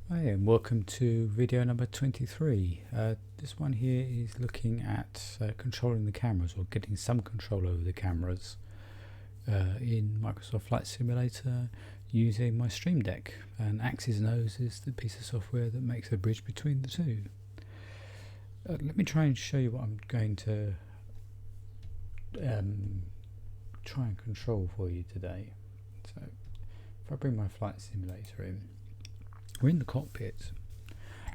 Hi and welcome to video number 23. This one here is looking at controlling the cameras, or getting some control over the cameras in Microsoft Flight Simulator using my Stream Deck. And Axis Nose is the piece of software that makes a bridge between the two. Let me try and show you what I'm going to try and control for you today. So if I bring my Flight Simulator in, we're in the cockpit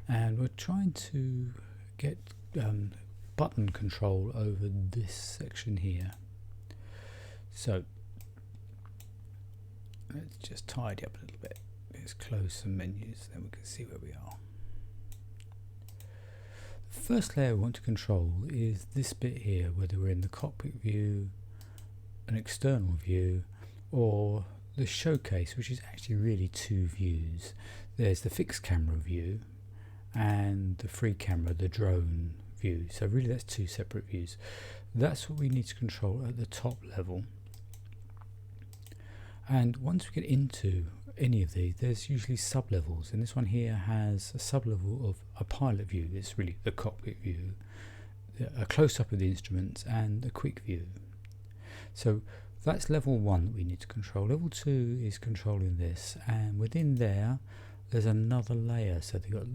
and we're trying to get button control over this section here. So let's just tidy up a little bit. Let's close some menus, then we can see where we are. The first layer we want to control is this bit here, whether we're in the cockpit view, an external view, or the showcase, which is actually really two views. There's the fixed camera view and the free camera, the drone view. So really that's two separate views. That's what we need to control at the top level. And once we get into any of these, there's usually sub-levels, and this one here has a sub-level of a pilot view. It's really the cockpit view, a close-up of the instruments, and a quick view. So that's level 1 that we need to control. Level 2 is controlling this, and within there's another layer. So they've got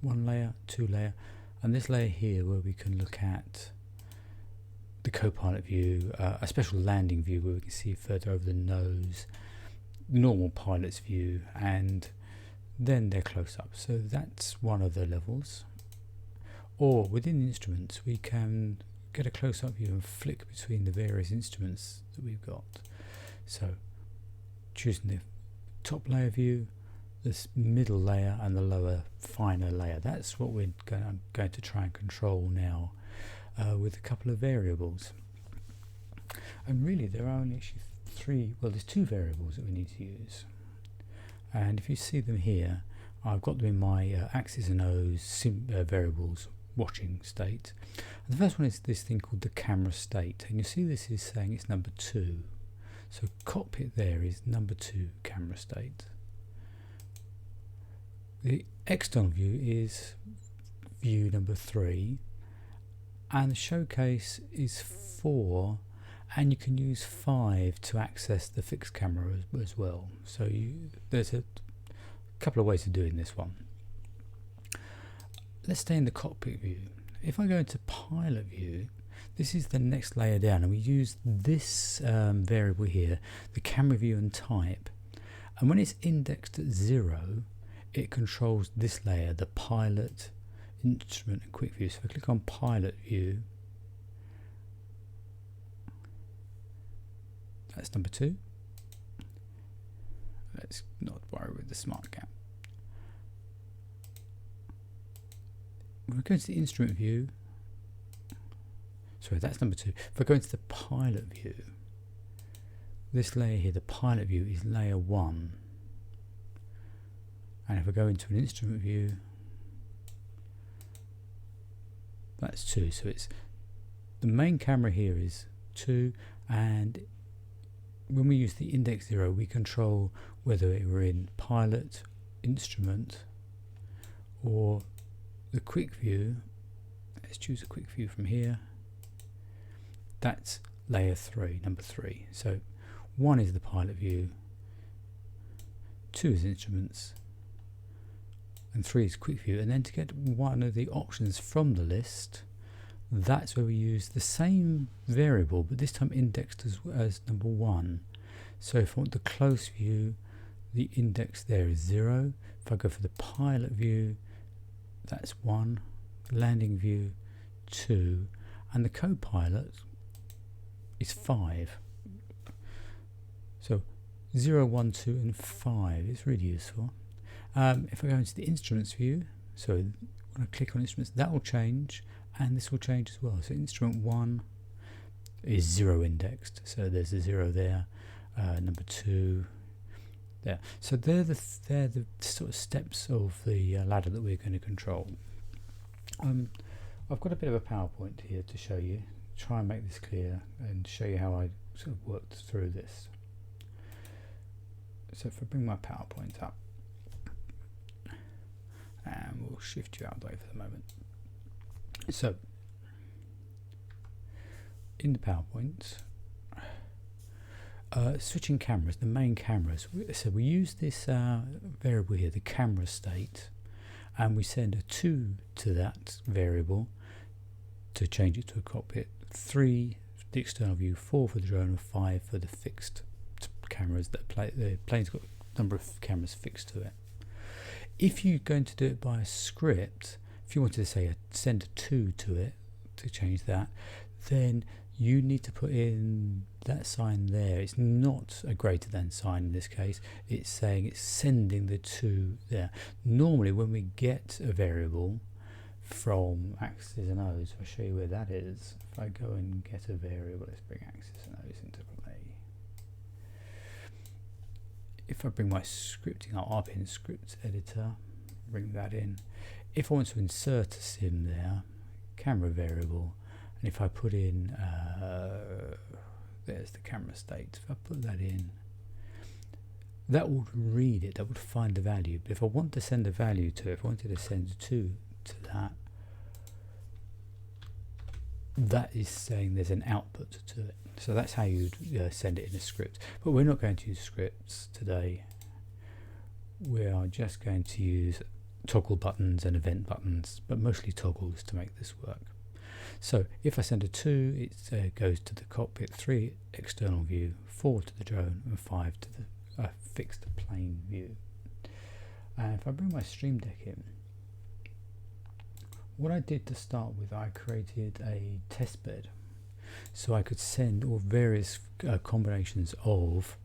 1 layer, 2 layer, and this layer here where we can look at the co-pilot view, a special landing view where we can see further over the nose, normal pilot's view, and then their close-up. So that's one of the levels. Or within the instruments we can get a close-up view and flick between the various instruments that we've got. So choosing the top layer view, this middle layer, and the lower finer layer. That's what we're going to try and control now with a couple of variables. And really there are only actually there's 2 variables that we need to use. And if you see them here, I've got them in my Axis and O's variables watching state. And the first one is this thing called the camera state, and you see this is saying it's number 2. So cockpit there is number 2 camera state. The external view is view number 3, and the showcase is 4, and you can use 5 to access the fixed camera as well. So there's a couple of ways of doing this one. Let's stay in the cockpit view. If I go into pilot view, this is the next layer down, and we use this variable here, the camera view and type, and when it's indexed at 0, it controls this layer, the pilot, instrument and quick view. So if I click on pilot view, that's number 2. Let's not worry with the smart cap. When we go into the instrument view, sorry, that's number 2. If I go into the pilot view, this layer here, the pilot view, is layer 1. And if I go into an instrument view, that's 2. So it's the main camera here is 2, and when we use the index 0, we control whether we're in pilot, instrument, or the quick view. Let's choose a quick view from here. That's layer 3, number 3. So 1 is the pilot view, 2 is instruments, and 3 is quick view. And then to get one of the options from the list, that's where we use the same variable, but this time indexed as number 1. So if I want the close view, the index there is 0. If I go for the pilot view, that's 1, landing view 2, and the co-pilot is 5. So 0, 1, 2 and 5 is really useful. If I go into the instruments view, so when I click on instruments, that will change, and this will change as well. So instrument 1 is 0 indexed, so there's a 0 there. Number 2 there. So they're the sort of steps of the ladder that we're going to control. I've got a bit of a PowerPoint here to show you, try and make this clear and show you how I sort of worked through this. So if I bring my PowerPoint up, shift you out of the way for the moment. So in the PowerPoint, switching cameras, the main cameras. So we use this variable here, the camera state, and we send a 2 to that variable to change it to a cockpit, 3 for the external view, 4 for the drone, and 5 for the fixed cameras. That the plane's got a number of cameras fixed to it. If you're going to do it by a script, if you wanted to say send a 2 to it to change that, then you need to put in that sign there. It's not a greater than sign in this case. It's saying it's sending the 2 there. Normally when we get a variable from X's and O's, I'll show you where that is. If I go and get a variable, let's bring X's and O's into play. If I bring my scripting, I'll up in script editor, bring that in. If I want to insert a sim there, camera variable, and if I put in, there's the camera state, if I put that in, that would read it, that would find the value. But if I want to send a value to it, if I wanted to send a 2 to that, that is saying there's an output to it. So that's how you'd send it in a script. But we're not going to use scripts today. We are just going to use toggle buttons and event buttons, but mostly toggles to make this work. So if I send a 2, it goes to the cockpit, 3 external view, 4 to the drone, and 5 to the fixed plane view. And if I bring my Stream Deck in, what I did to start with, I created a test bed so I could send all various combinations of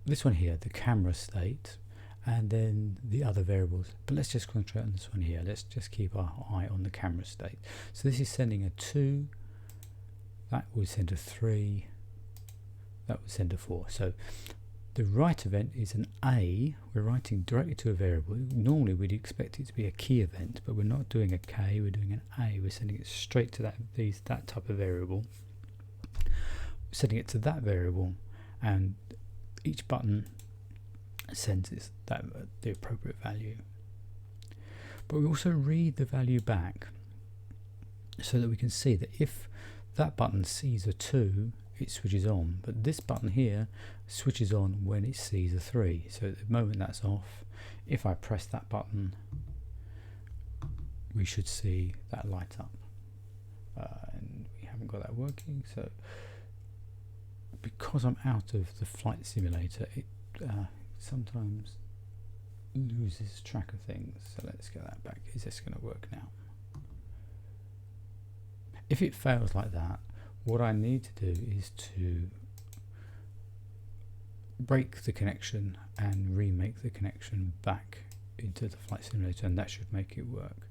this one here, the camera state, and then the other variables. But let's just concentrate on this one here. Let's just keep our eye on the camera state. So this is sending a 2, that would send a 3, that would send a 4. So the write event is an A. We're writing directly to a variable. Normally we'd expect it to be a key event, but we're not doing a K, we're doing an A. We're sending it straight to that type of variable. We're sending it to that variable, and each button sends the appropriate value. But we also read the value back so that we can see that if that button sees a 2, it switches on, but this button here switches on when it sees a 3. So at the moment that's off. If I press that button, we should see that light up, and we haven't got that working. So because I'm out of the flight simulator, it sometimes loses track of things. So let's get that back. Is this going to work now? If it fails like that, what I need to do is to break the connection and remake the connection back into the flight simulator, and that should make it work.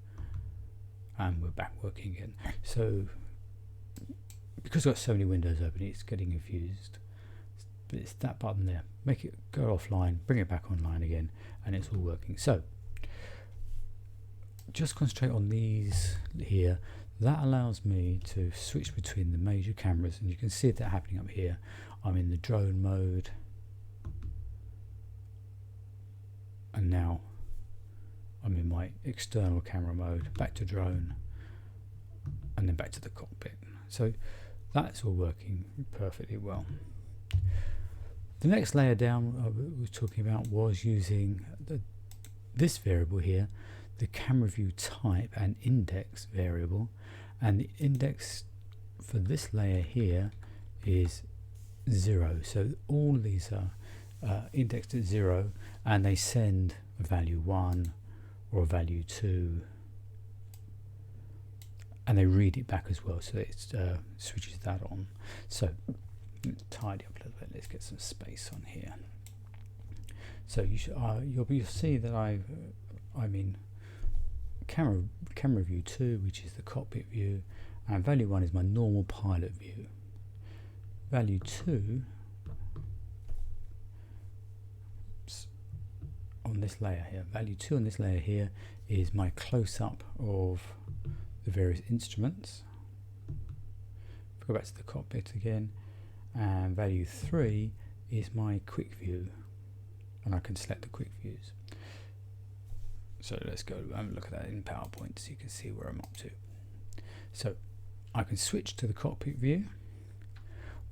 And we're back working again. So because I've got so many windows open, it's getting confused. But it's that button there. Make it go offline, bring it back online again, and it's all working. So just concentrate on these here. That allows me to switch between the major cameras, and you can see that happening up here. I'm in the drone mode, and now I'm in my external camera mode, back to drone, and then back to the cockpit. So that's all working perfectly well. The next layer down I was talking about was using this variable here, the camera view type and index variable, and the index for this layer here is 0. So all these are indexed at 0, and they send a value 1 or a value 2, and they read it back as well, so it switches that on. So let's tidy up a little bit. Let's get some space on here. So you'll see that I'm in camera view 2, which is the cockpit view, and value 1 is my normal pilot view. Value 2 on this layer here. Value 2 on this layer here is my close-up of the various instruments. If I go back to the cockpit again, and value 3 is my quick view, and I can select the quick views. So let's go and look at that in PowerPoint so you can see where I'm up to. So I can switch to the cockpit view.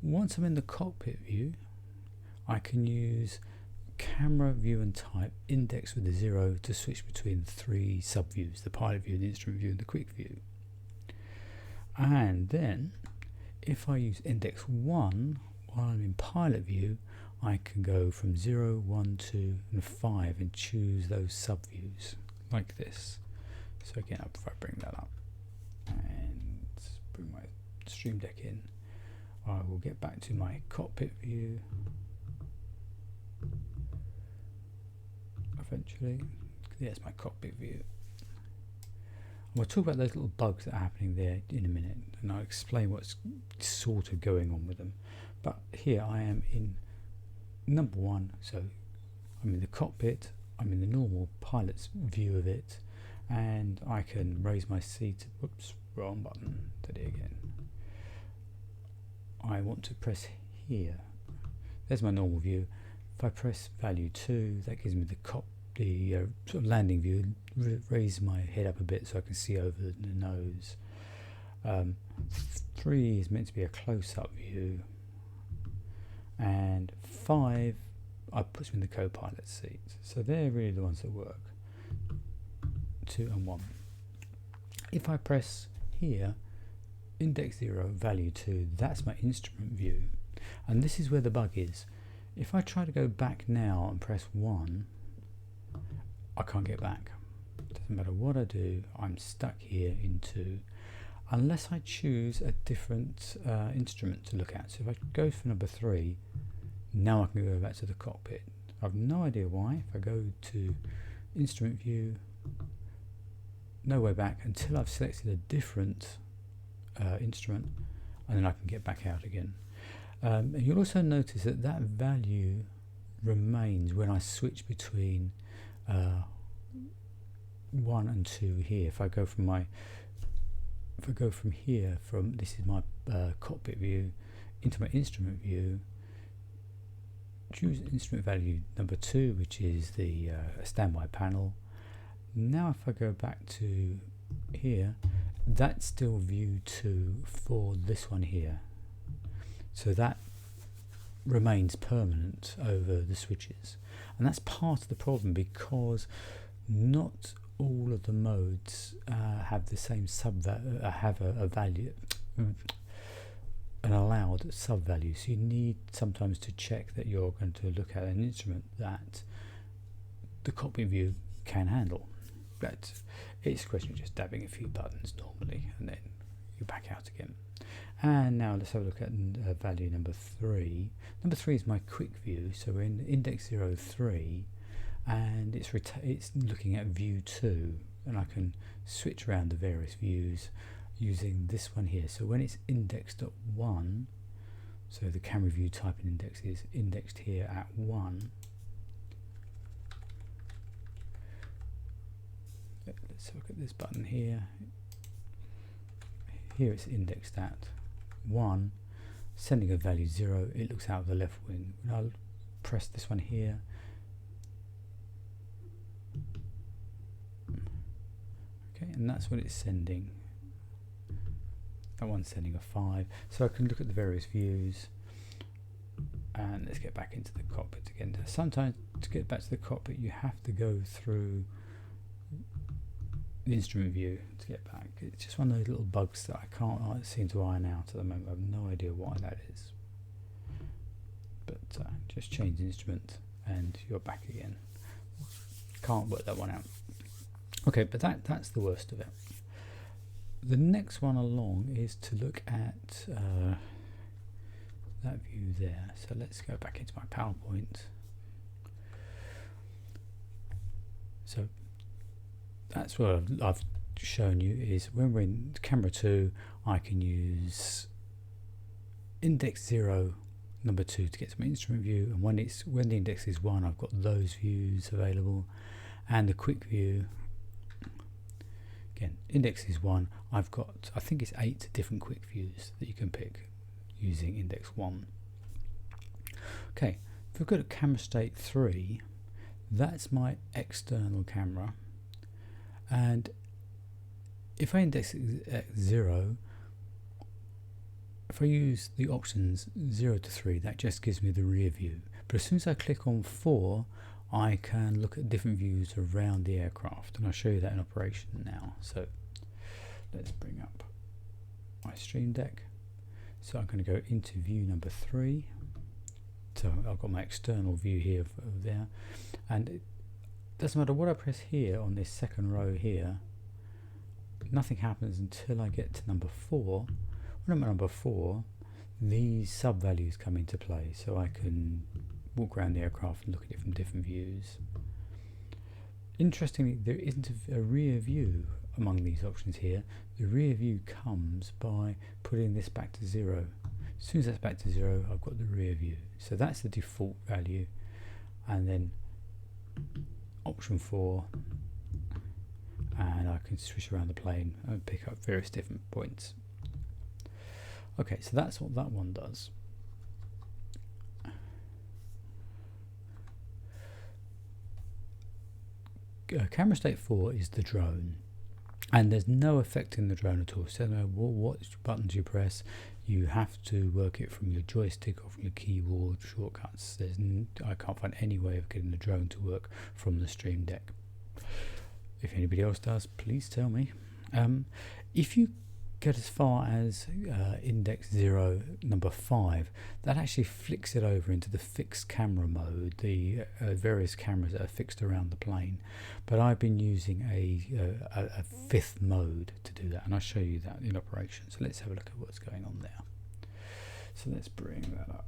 Once I'm in the cockpit view, I can use camera view and type index with a 0 to switch between 3 subviews: the pilot view, the instrument view, and the quick view. And then if I use index 1 while I'm in pilot view, I can go from 0, 1, 2 and 5 and choose those subviews like this. So again, if I bring that up and bring my Stream Deck in, I will get back to my cockpit view eventually. There's my cockpit view. We'll talk about those little bugs that are happening there in a minute, and I'll explain what's sort of going on with them. But here I am in number 1, so I'm in the cockpit, I'm in the normal pilot's view of it, and I can raise my seat. Whoops, wrong button. Did it again. I want to press here. There's my normal view. If I press value 2, that gives me the sort of landing view. Raise my head up a bit so I can see over the nose. 3 is meant to be a close-up view, and 5 puts me in the co-pilot seat. So they're really the ones that work. 2 and 1. If I press here, index 0, value 2, that's my instrument view, and this is where the bug is. If I try to go back now and press 1, I can't get back. Doesn't matter what I do, I'm stuck here in 2, unless I choose a different instrument to look at. So if I go for number 3, now I can go back to the cockpit. I've no idea why. If I go to instrument view, no way back until I've selected a different instrument, and then I can get back out again. And you'll also notice that that value remains when I switch between 1 and 2 here. If I go from here, this is my cockpit view, into my instrument view, choose instrument value number 2, which is the standby panel. Now if I go back to here, that's still view 2 for this one here. So that remains permanent over the switches, and that's part of the problem, because not all of the modes have the same have a value, an allowed sub value. So you need sometimes to check that you're going to look at an instrument that the cockpit view can handle. But it's a question of just dabbing a few buttons normally, and then you're back out again. And now let's have a look at value number 3. Number 3 is my quick view, so we're in index 03, and it's looking at view 2, and I can switch around the various views using this one here. So when it's indexed at 1, so the camera view type and index is indexed here at 1. Let's look at this button here. Here it's indexed at 1, sending a value 0. It looks out of the left wing. I'll press this one here. Okay, and that's what it's sending. That one's sending a 5. So I can look at the various views. And let's get back into the cockpit again. Sometimes to get back to the cockpit, you have to go through the instrument view to get back. It's just one of those little bugs that I can't seem to iron out at the moment. I have no idea why that is. But just change the instrument and you're back again. Can't work that one out. Okay, but that's the worst of it. The next one along is to look at that view there. So let's go back into my PowerPoint. So that's what I've shown you, is when we're in camera 2, I can use index 0, number 2 to get to my instrument view, and when the index is 1, I've got those views available, and the quick view. Again, index is 1. I've got, I think it's 8 different quick views that you can pick using index 1. Okay, if we've got a camera state 3, that's my external camera. And if I index it at 0, if I use the options 0 to 3, that just gives me the rear view. But as soon as I click on 4, I can look at different views around the aircraft, and I'll show you that in operation now. So let's bring up my Stream Deck. So I'm going to go into view number 3. So I've got my external view here of there, and it doesn't matter what I press here on this second row here, nothing happens until I get to number 4. When I'm at number 4, these sub values come into play, so I can walk around the aircraft and look at it from different views. Interestingly, there isn't a rear view among these options here. The rear view comes by putting this back to 0. As soon as that's back to 0, I've got the rear view. So that's the default value. And then option 4, and I can switch around the plane and pick up various different points. Okay, so that's what that one does. Camera state 4 is the drone, and there's no effect in the drone at all. So no matter what buttons you press, you have to work it from your joystick or from your keyboard shortcuts. I can't find any way of getting the drone to work from the Stream Deck. If anybody else does, please tell me. If you get as far as index 0, number 5, that actually flicks it over into the fixed camera mode, the various cameras that are fixed around the plane. But I've been using a 5th mode to do that, and I'll show you that in operation. So let's have a look at what's going on there. So let's bring that up.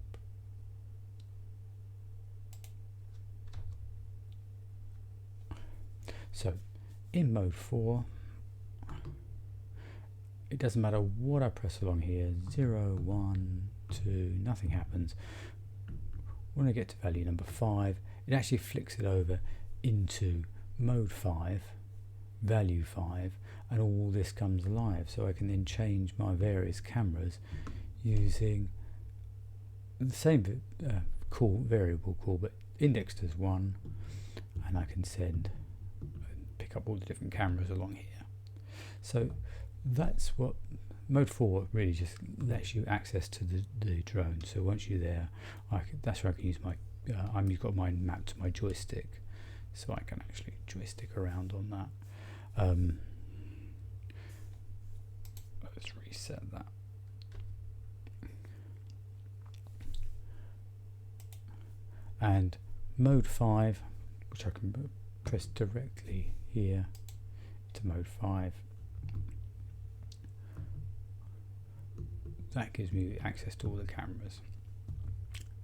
So in mode 4, it doesn't matter what I press along here, 0, 1, 2, nothing happens. When I get to value number 5, it actually flicks it over into mode 5, value 5, and all this comes alive. So I can then change my various cameras using the same variable call, but indexed as 1, and I can pick up all the different cameras along here. So that's what mode 4 really just lets you access to the drone. So once you're there, that's where I can use my I've got mine mapped to my joystick, so I can actually joystick around on that. Let's reset that. And mode 5, which I can press directly here to mode 5, that gives me access to all the cameras,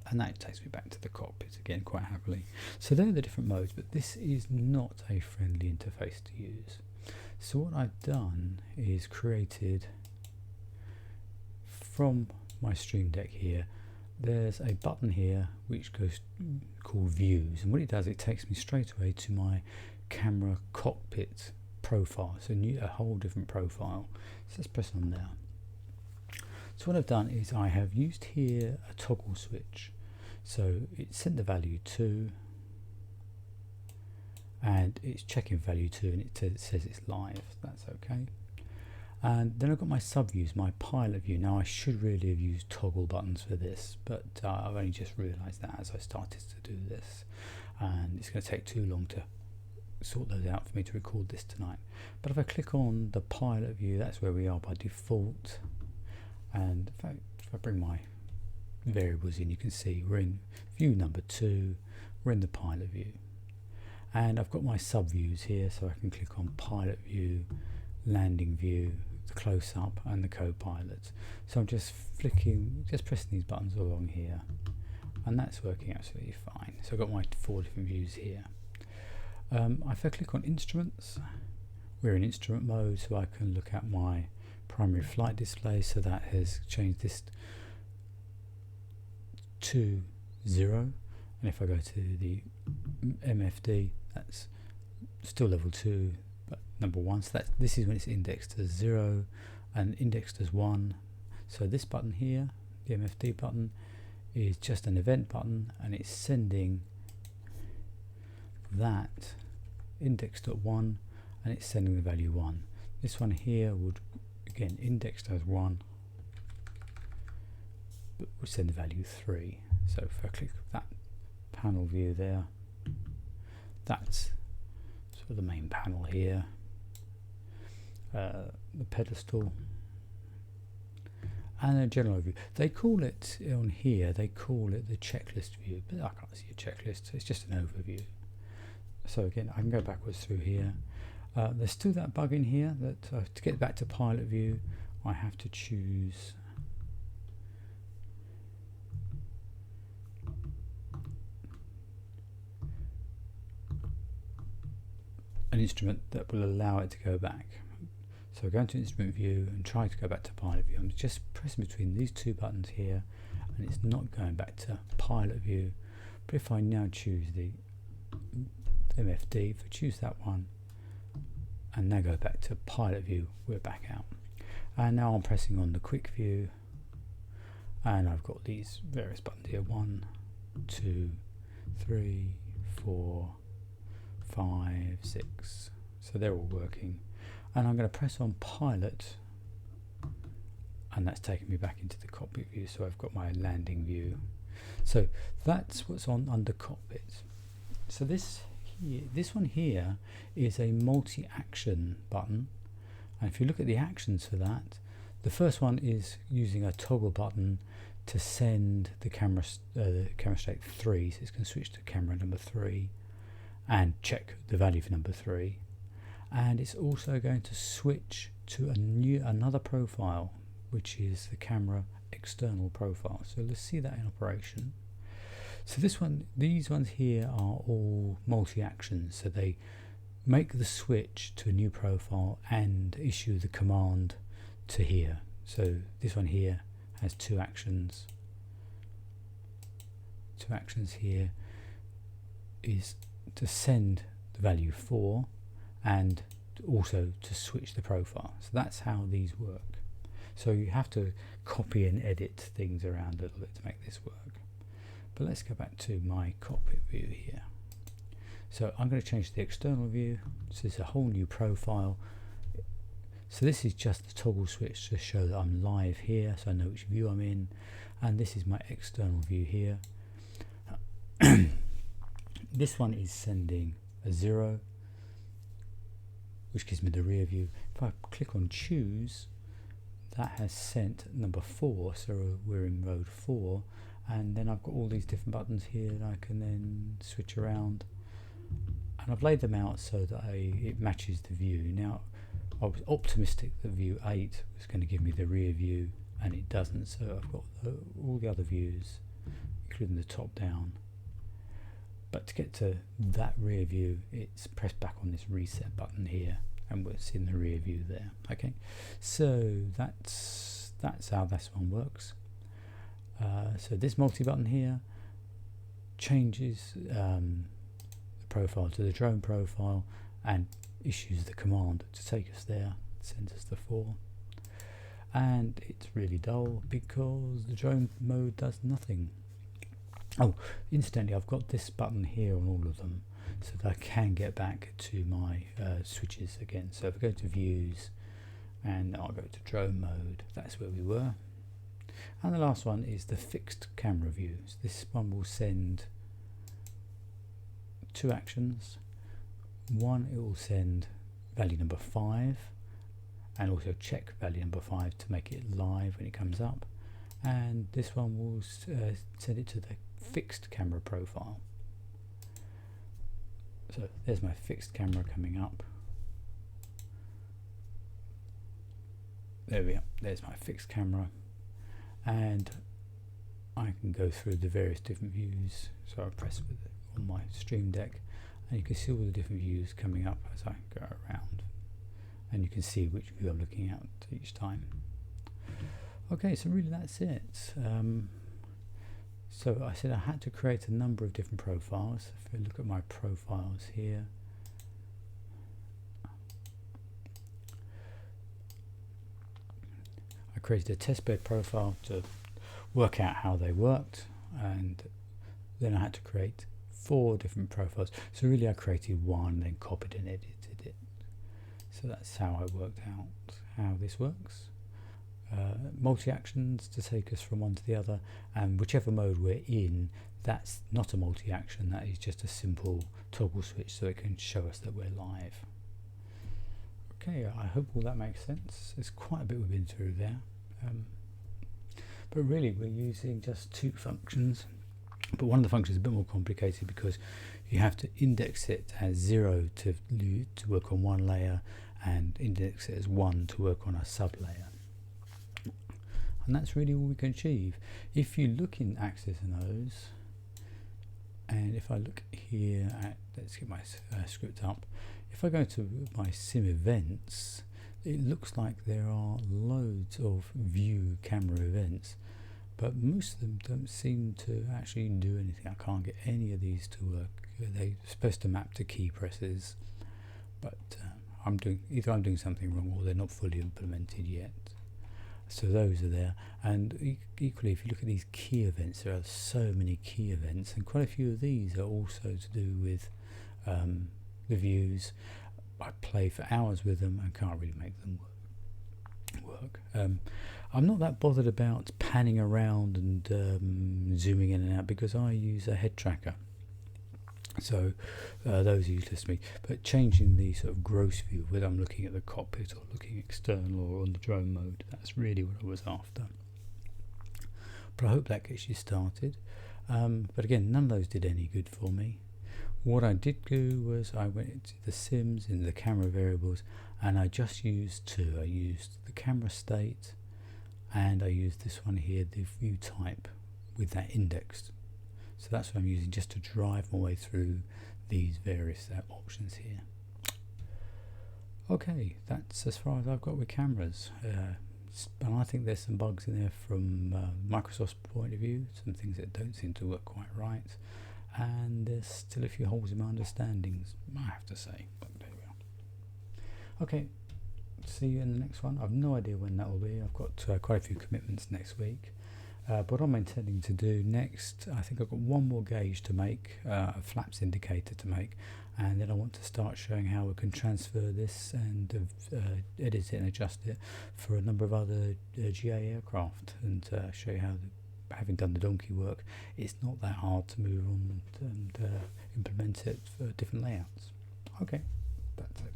and that takes me back to the cockpit again quite happily. So they're the different modes, but this is not a friendly interface to use. So what I've done is created, from my Stream Deck here, there's a button here which goes called views, and what it does, it takes me straight away to my camera cockpit profile, so a whole different profile. So let's press on there. So what I've done is I have used here a toggle switch. So it's sent the value 2, and it's checking value 2, and it says it's live. That's okay. And then I've got my subviews, my pilot view. Now I should really have used toggle buttons for this, but I've only just realised that as I started to do this, and it's going to take too long to sort those out for me to record this tonight. But if I click on the pilot view, that's where we are by default. And if I bring my variables in, you can see we're in view number 2, we're in the pilot view. And I've got my subviews here, so I can click on pilot view, landing view, the close-up, and the co-pilot. So I'm just pressing these buttons along here, and that's working absolutely fine. So I've got my 4 different views here. If I click on instruments, we're in instrument mode, so I can look at my primary flight display. So that has changed this to 0, and if I go to the MFD, that's still level 2 but number 1. So this is when it's indexed as 0 and indexed as 1. So this button here, the MFD button, is just an event button, and it's sending that indexed at 1, and it's sending the value 1. This one here would again indexed as 1, but would send the value 3. So if I click that panel view there, that's sort of the main panel here, the pedestal, and a general view. They call it on here, they call it the checklist view, but I can't see a checklist, it's just an overview. So again, I can go backwards through here. There's still that bug in here that to get back to pilot view, I have to choose an instrument that will allow it to go back. So go into instrument view and try to go back to pilot view. I'm just pressing between these two buttons here and it's not going back to pilot view. But if I now choose the MFD, if I choose that one and now go back to pilot view, we're back out. And now I'm pressing on the quick view and I've got these various buttons here, 1, 2, 3, 4, 5, 6. So they're all working. And I'm going to press on pilot and that's taking me back into the cockpit view, so I've got my landing view. So that's what's on under cockpit. So this one here is a multi-action button, and if you look at the actions for that, the first one is using a toggle button to send the camera state 3, so it's going to switch to camera number 3 and check the value for number 3. And it's also going to switch to another profile, which is the camera external profile. So let's see that in operation. So these ones here are all multi-actions, so they make the switch to a new profile and issue the command to here. So this one here has 2 actions. 2 actions here is to send the value 4 and also to switch the profile. So that's how these work. So you have to copy and edit things around a little bit to make this work. But let's go back to my cockpit view here. So I'm going to change the external view. So it's a whole new profile. So this is just the toggle switch to show that I'm live here, so I know which view I'm in. And this is my external view here. This one is sending a 0, which gives me the rear view. If I click on choose, that has sent number 4, so we're in mode 4, and then I've got all these different buttons here that I can then switch around, and I've laid them out so that it matches the view. Now I was optimistic that view 8 was going to give me the rear view, and it doesn't, so I've got all the other views, including the top down. But to get to that rear view, it's pressed back on this reset button here, and we're seeing the rear view there. Okay, so that's how this one works. So this multi button here changes the profile to the drone profile and issues the command to take us there, sends us the 4. And it's really dull because the drone mode does nothing. Oh, incidentally, I've got this button here on all of them so that I can get back to my switches again. So if I go to views and I'll go to drone mode, that's where we were. And the last one is the fixed camera view. So this one will send 2 actions. One, it will send value number 5 and also check value number 5 to make it live when it comes up. And this one will send it to the fixed camera profile. So there's my fixed camera coming up. There we are, there's my fixed camera, and I can go through the various different views. So I press with it on my stream deck and you can see all the different views coming up as I go around, and you can see which view I'm looking at each time. Okay, so really that's it. So I said I had to create a number of different profiles. If I look at my profiles here, I created a testbed profile to work out how they worked, and then I had to create 4 different profiles. So really I created one, then copied and edited it. So that's how I worked out how this works. Multi-actions to take us from one to the other, and whichever mode we're in, that's not a multi-action, that is just a simple toggle switch so it can show us that we're live. Okay, I hope all that makes sense. There's quite a bit we've been through there, but really we're using just two functions, but one of the functions is a bit more complicated because you have to index it as 0 to work on one layer, and index it as 1 to work on a sub layer. And that's really all we can achieve. If you look in access nodes, and if I look here at, let's get my script up, if I go to my sim events, it looks like there are loads of view camera events, but most of them don't seem to actually do anything. I can't get any of these to work. They're supposed to map to key presses, but either I'm doing something wrong or they're not fully implemented yet. So those are there, and equally if you look at these key events, there are so many key events, and quite a few of these are also to do with the views. I play for hours with them and can't really make them work. I'm not that bothered about panning around and zooming in and out because I use a head tracker. So those are useless to me, but changing the sort of gross view, whether I'm looking at the cockpit or looking external or on the drone mode, that's really what I was after. But I hope that gets you started. But again, none of those did any good for me. What I did do was I went into the sims, in the camera variables, and I just used two. I used the camera state and I used this one here, the view type, with that indexed. So that's what I'm using just to drive my way through these various options here. Okay, that's as far as I've got with cameras. And I think there's some bugs in there from Microsoft's point of view, some things that don't seem to work quite right. And there's still a few holes in my understandings, I have to say, but there we are. Okay, see you in the next one. I've no idea when that will be. I've got quite a few commitments next week. But what I'm intending to do next, I think I've got one more gauge to make, a flaps indicator to make, and then I want to start showing how we can transfer this and edit it and adjust it for a number of other GA aircraft, and show you how, having done the donkey work, it's not that hard to move on and implement it for different layouts. Okay, that's it.